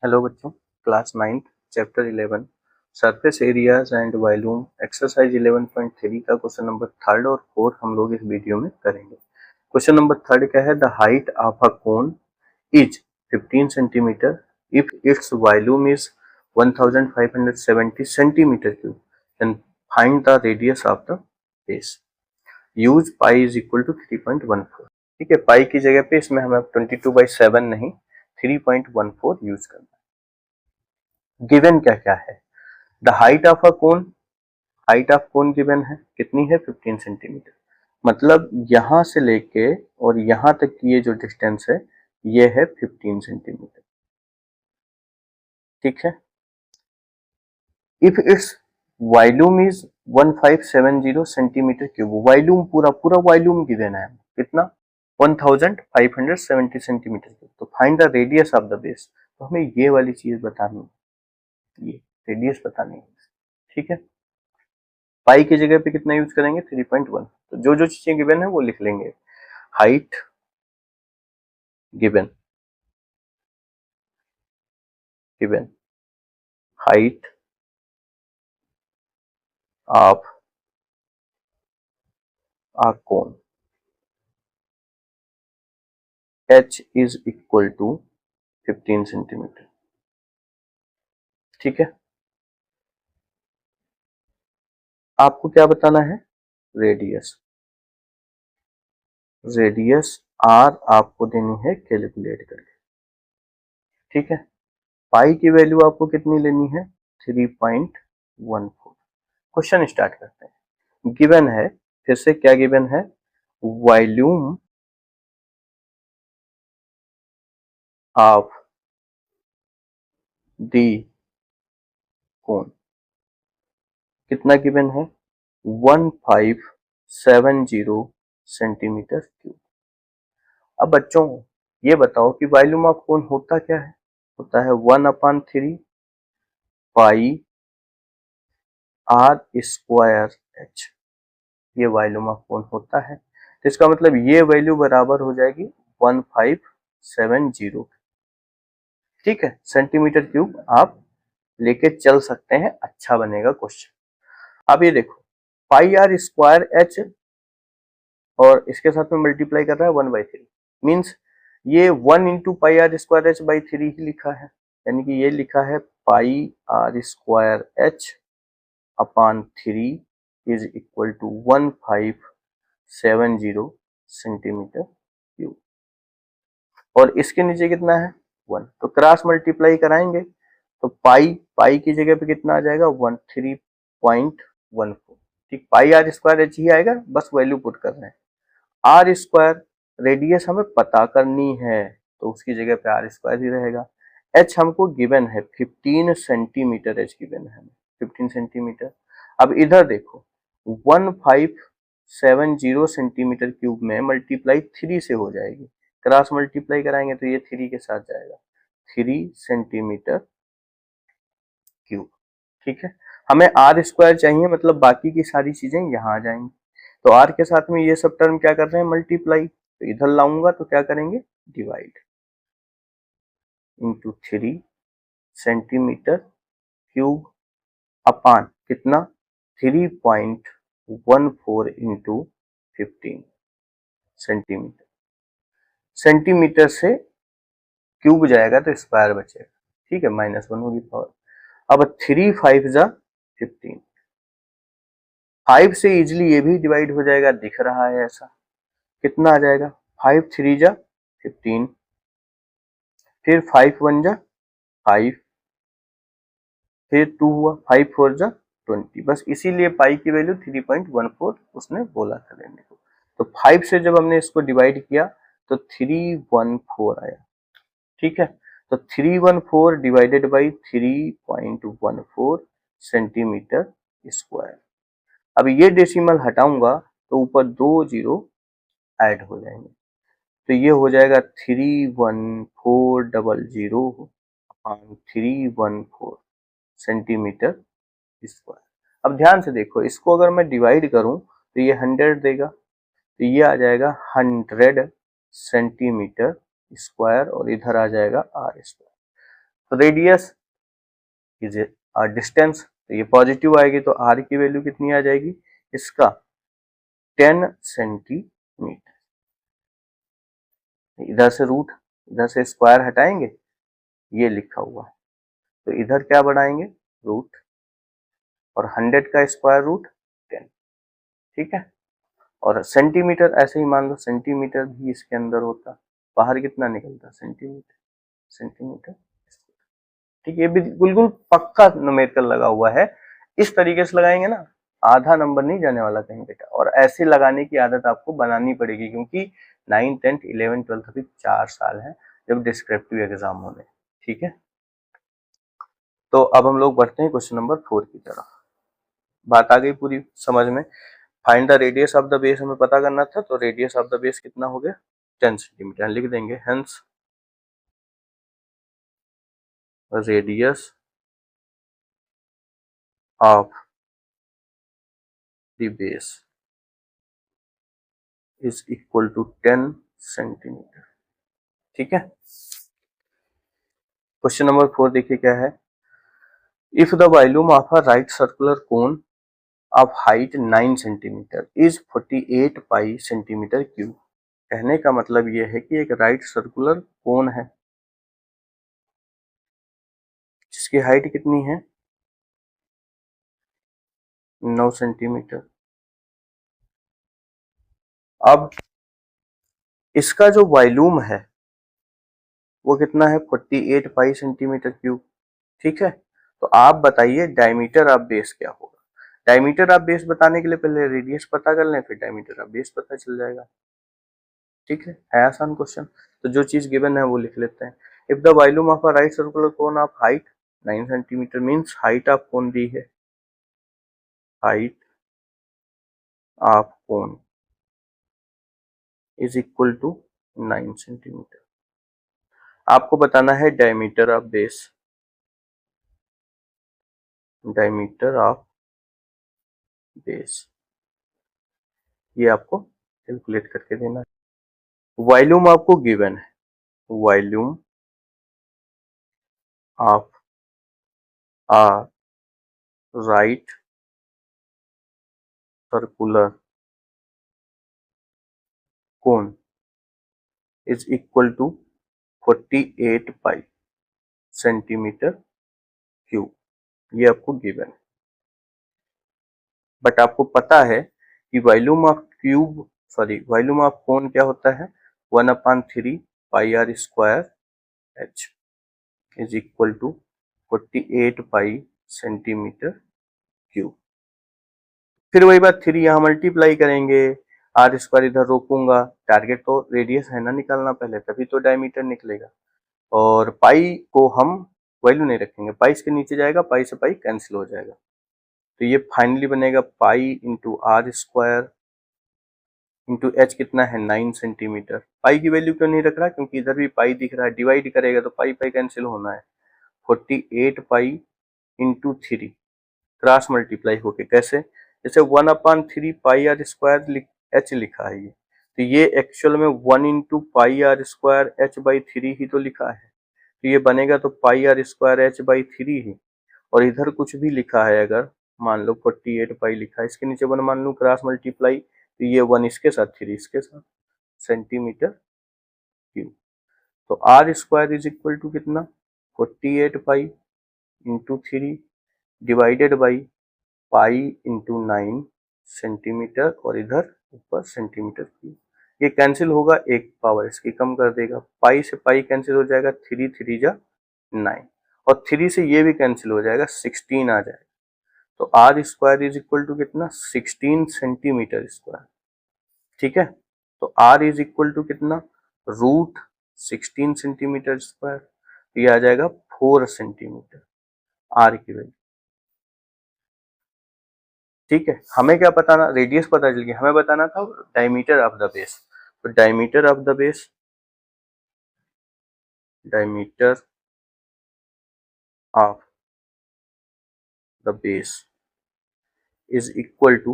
Hello बच्चों, class 9 chapter 11 surface areas and volume exercise 11.3 का question number 3 और 4 हम लोग इस वीडियो में करेंगे। क्वेश्चन नंबर 3 क्या है? The height of a cone is 15 centimetre if its volume is 1570 centimetre cube, then find the radius of the base. Use pi is equal to 3.14। ठीक है, पाई की जगह पे इसमें हमें 22/7 नहीं 3.14 यूज करना है। गिवन क्या क्या है? The height of a cone, height of cone given है, कितनी है? 15 सेंटीमीटर। मतलब यहां से लेके और यहां तक की ये जो डिस्टेंस है ये है 15 सेंटीमीटर। ठीक है। If its volume is 1570 centimetre cube, volume पूरा पूरा वॉल्यूम गिवन है, कितना? 1570 सेंटीमीटर क्यूब। तो find the radius of the base, तो हमें ये वाली चीज बतानी है, ये रेडियस बतानी है। ठीक है, पाई की जगह पे कितना यूज करेंगे? 3.1। तो जो जो चीजें गिवन है वो लिख लेंगे। Height given, given height of a cone h is equal to 15 centimetre. ठीक है, आपको क्या बताना है? रेडियस, रेडियस आर आपको देनी है कैलकुलेट करके। ठीक है, पाई की वैल्यू आपको कितनी लेनी है? 3.14। क्वेश्चन स्टार्ट करते हैं। गिवन है, फिर से क्या गिवन है? वॉल्यूम ऑफ दी कोन कितना गिवन है? 1570 सेंटीमीटर क्यूब। अब बच्चों ये बताओ कि वॉल्यूम ऑफ कोन होता क्या है? होता है 1/3 पाई आर स्क्वायर एच। ये वॉल्यूम ऑफ कोन होता है। तो इसका मतलब ये वैल्यू बराबर हो जाएगी 1570। ठीक है, सेंटीमीटर क्यूब आप लेके चल सकते हैं, अच्छा बनेगा क्वेश्चन। अब ये देखो, पाई आर स्क्वायर एच और इसके साथ में मल्टीप्लाई कर रहा है 1/3, मीन्स ये 1 into pi r square h by 3 ही लिखा है, यानी कि ये लिखा है pi r square h upon 3 is equal to 1570 centimetre cube. और इसके नीचे कितना है? 1। तो क्रॉस मल्टीप्लाई कराएंगे तो पाई, पाई की जगह पे कितना आ जाएगा? 13.14। ठीक, पाई आर स्क्वायर एच ही आएगा, बस वैल्यू पुट कर रहे हैं। आर स्क्वायर रेडियस हमें पता करनी है तो उसकी जगह पे आर स्क्वायर ही रहेगा। एच हमको गिवन है 15 सेंटीमीटर, एच गिवन है 15 सेंटीमीटर। अब इधर देखो, 1570 सेंटीमीटर क्यूब में मल्टीप्लाई 3 से हो जाएगी, क्रॉस मल्टीप्लाई कराएंगे तो ये 3 के साथ जाएगा, 3 सेंटीमीटर क्यूब। ठीक है, हमें आर स्क्वायर चाहिए, मतलब बाकी की सारी चीजें यहाँ आ जाएंगी। तो आर के साथ में ये सब टर्म क्या कर रहे हैं? मल्टीप्लाई। तो इधर लाऊंगा तो क्या करेंगे? डिवाइड इंटू 3 सेंटीमीटर क्यूब अपान कितना? 3.14 इंटू 15 सेंटीमीटर। सेंटीमीटर से क्यूब जाएगा तो स्क्वायर बचेगा। ठीक है, -1 होगी पावर। अब 3 5 जा 15, 5 से इजिली ये भी डिवाइड हो जाएगा, दिख रहा है ऐसा। कितना आ जाएगा? 5 3 जा 15, फिर 5 1 जा 5, फिर 2 हुआ, 5 4 जा 20। बस इसीलिए पाई की वैल्यू 3.14 उसने बोला था लेने को। तो 5 से जब हमने इसको डिवाइड किया तो 314 आया। ठीक है, तो 314 डिवाइडेड बाई 3.14 सेंटीमीटर स्क्वायर। अब ये डेसिमल हटाऊंगा तो ऊपर 2 जीरो ऐड हो जाएंगे, तो ये हो जाएगा 31400 अपॉन 314 सेंटीमीटर स्क्वायर। अब ध्यान से देखो, इसको अगर मैं डिवाइड करूं तो ये 100 देगा, तो ये आ जाएगा 100 सेंटीमीटर स्क्वायर और इधर आ जाएगा आर स्क्वायर। तो रेडियस इज डिस्टेंस, तो ये पॉजिटिव आएगी तो r की वैल्यू कितनी आ जाएगी इसका 10 सेंटीमीटर। इधर से रूट, इधर से स्क्वायर हटाएंगे, ये लिखा हुआ है, तो इधर क्या बढ़ाएंगे रूट, और 100 का स्क्वायर रूट 10, ठीक है। और सेंटीमीटर ऐसे ही मान लो, सेंटीमीटर भी इसके अंदर होता, बाहर कितना निकलता सेंटीमीटर, सेंटीमीटर, ठीक है। ये बिल्कुल पक्का न्यूमेरिकल लगा हुआ है, इस तरीके से लगाएंगे ना आधा नंबर नहीं जाने वाला कहीं बेटा। और ऐसे लगाने की आदत आपको बनानी पड़ेगी, क्योंकि 9, 10, 11, 12 अभी 4 साल है जब डिस्क्रिप्टिव एग्जाम होने, ठीक है। तो अब हम लोग बढ़ते हैं क्वेश्चन नंबर 4 की तरफ। बात आ गई पूरी समझ में। Find the radius of the base हमें पता करना था, तो रेडियस ऑफ द बेस कितना हो गया 10 सेंटीमीटर, लिख देंगे hence radius of the base is equal to 10 centimetre, ठीक है। क्वेश्चन नंबर 4 देखिए क्या है। If the volume of a right circular cone of height 9 centimetre is 48 pi centimetre cube. कहने का मतलब यह है कि एक राइट सर्कुलर कोन है जिसकी हाइट कितनी है 9 सेंटीमीटर। अब इसका जो वॉल्यूम है वो कितना है 48 पाई सेंटीमीटर क्यूब, ठीक है। तो आप बताइए डायमीटर ऑफ बेस क्या होगा। डायमीटर ऑफ बेस बताने के लिए पहले रेडियस पता कर लें, फिर डायमीटर ऑफ बेस पता चल जाएगा, ठीक है आसान क्वेश्चन। तो जो चीज गिवन है वो लिख लेते हैं। If the volume of a right circular cone of height 9 centimetre means height of cone दी है, height of cone is equal to 9 centimetre. आपको बताना है diameter of base, diameter of base ये आपको कैलकुलेट करके देना है। वॉल्यूम आपको गिवन है, volume of a right circular cone is equal to 48 pi centimetre cube, ये आपको गिवन है। बट आपको पता है कि volume of cube volume of cone क्या होता है 1/3 pi r square h is equal to 48 pi centimetre cube. फिर वही बात 3 यहाँ मल्टीप्लाई करेंगे, आर स्क्वायर इधर रोकूंगा, टारगेट तो रेडियस है ना निकालना पहले, तभी तो डायमीटर निकलेगा। और पाई को हम वैल्यू नहीं रखेंगे, पाई इसके नीचे जाएगा, पाई से पाई कैंसिल हो जाएगा, तो ये फाइनली बनेगा pi into r square into h कितना है 9 सेंटीमीटर। पाई की वैल्यू क्यों नहीं रख रहा, क्योंकि इधर भी पाई दिख रहा है, डिवाइड करेगा तो पाई पाई कैंसिल होना है। 48 पाई इंटू 3 क्रॉस मल्टीप्लाई होके, कैसे, जैसे 1/3 पाई आर स्क्वायर एच लिखा है ये, तो ये एक्चुअल में 1 into pi r square h by 3 ही तो लिखा है, तो ये बनेगा तो pi r square h by 3 ही। और इधर कुछ भी लिखा है, अगर मान लो 48 पाई लिखा है, इसके नीचे 1 मान लूँ क्रॉस मल्टीप्लाई, तो ये 1 इसके साथ 3 इसके साथ सेंटीमीटर क्यूब। तो r square is equal to कितना 48 pi into 3 divided by pi into 9 centimetre, और इधर ऊपर सेंटीमीटर क्यूब। ये कैंसिल होगा, एक पावर इसकी कम कर देगा, पाई से पाई कैंसिल हो जाएगा, 3 3 जा 9, और 3 से ये भी कैंसिल हो जाएगा, 16 आ जाएगा। तो r square is equal to कितना 16 सेंटीमीटर स्क्वायर, ठीक है। तो आर इज इक्वल टू कितना रूट 16 सेंटीमीटर स्क्वायर, तो ये आ जाएगा 4 सेंटीमीटर आर की वैल्यू, ठीक है। हमें क्या बताना, रेडियस पता चल गया, हमें बताना था डायमीटर ऑफ द बेस। तो diameter of the base, diameter of the base is equal to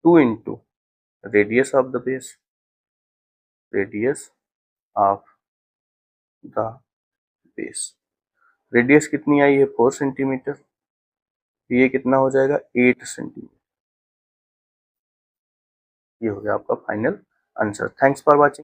2 into radius of the base, radius of the base. Radius कितनी आई है 4 सेंटीमीटर, ये कितना हो जाएगा 8 सेंटीमीटर। ये हो गया आपका final answer. Thanks for watching.